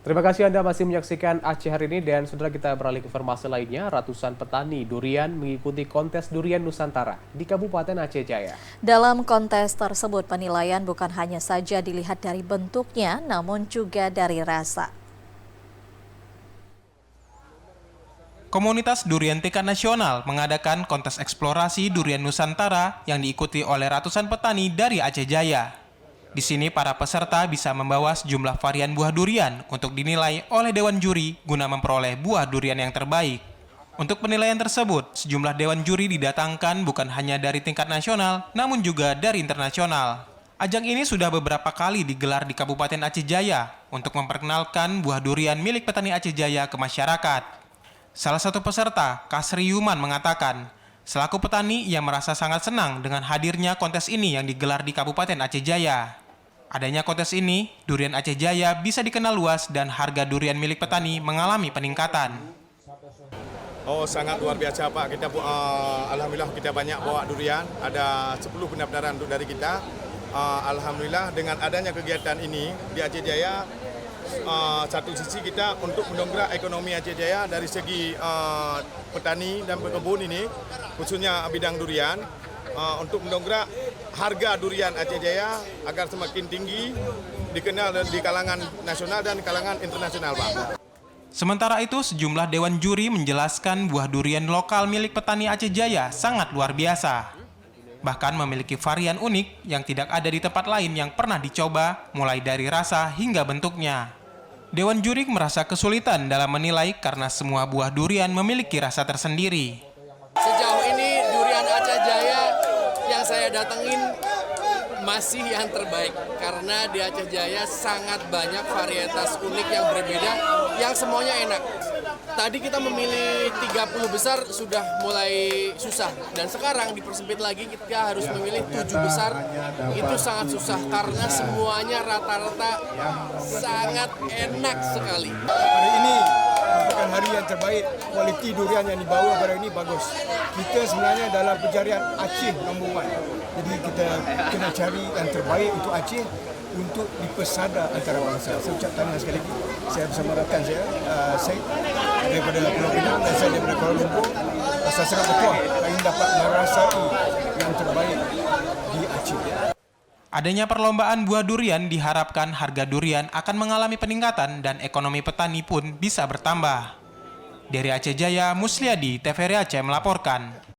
Terima kasih Anda masih menyaksikan Aceh hari ini dan saudara kita beralih ke informasi lainnya. Ratusan petani durian mengikuti kontes durian Nusantara di Kabupaten Aceh Jaya. Dalam kontes tersebut penilaian bukan hanya saja dilihat dari bentuknya namun juga dari rasa. Komunitas Durian Tingkat Nasional mengadakan kontes eksplorasi durian Nusantara yang diikuti oleh ratusan petani dari Aceh Jaya. Di sini para peserta bisa membawa sejumlah varian buah durian untuk dinilai oleh Dewan Juri guna memperoleh buah durian yang terbaik. Untuk penilaian tersebut, sejumlah Dewan Juri didatangkan bukan hanya dari tingkat nasional, namun juga dari internasional. Ajang ini sudah beberapa kali digelar di Kabupaten Aceh Jaya untuk memperkenalkan buah durian milik petani Aceh Jaya ke masyarakat. Salah satu peserta, Kasri Yuman, mengatakan, selaku petani ia merasa sangat senang dengan hadirnya kontes ini yang digelar di Kabupaten Aceh Jaya. Adanya kontes ini, durian Aceh Jaya bisa dikenal luas dan harga durian milik petani mengalami peningkatan. Oh, sangat luar biasa Pak. Alhamdulillah kita banyak bawa durian, ada 10 pendaftaran untuk dari kita. Alhamdulillah dengan adanya kegiatan ini di Aceh Jaya, satu sisi kita untuk mendongkrak ekonomi Aceh Jaya dari segi petani dan pekebun ini, khususnya bidang durian, untuk mendongkrak harga durian Aceh Jaya agar semakin tinggi, dikenal di kalangan nasional dan kalangan internasional, Pak. Sementara itu, sejumlah Dewan Juri menjelaskan buah durian lokal milik petani Aceh Jaya sangat luar biasa. Bahkan memiliki varian unik yang tidak ada di tempat lain yang pernah dicoba, mulai dari rasa hingga bentuknya. Dewan Juri merasa kesulitan dalam menilai karena semua buah durian memiliki rasa tersendiri. Sejauh ini durian Aceh Jaya yang saya datengin masih yang terbaik karena di Aceh Jaya sangat banyak varietas unik yang berbeda yang semuanya enak. Tadi kita memilih 30 besar sudah mulai susah dan sekarang dipersempit lagi kita harus memilih 7 besar. Itu sangat susah karena semuanya rata-rata sangat enak sekali. Hari ini bukan hari yang terbaik, kualiti durian yang dibawa pada ini bagus. Kita sebenarnya dalam pencarian Aceh nombor 1. Jadi kita kena cari yang terbaik untuk Aceh untuk dipesada antara bangsa. Saya ucap tahniah sekali lagi. Saya bersama rakan saya, Syed daripada Pulau Pinang dan saya daripada Kuala Lumpur. Saya sangat bertuah ingin dapat merasai yang terbaik di Aceh. Adanya perlombaan buah durian diharapkan harga durian akan mengalami peningkatan dan ekonomi petani pun bisa bertambah. Dari Aceh Jaya, Musliadi, TVRI Aceh melaporkan.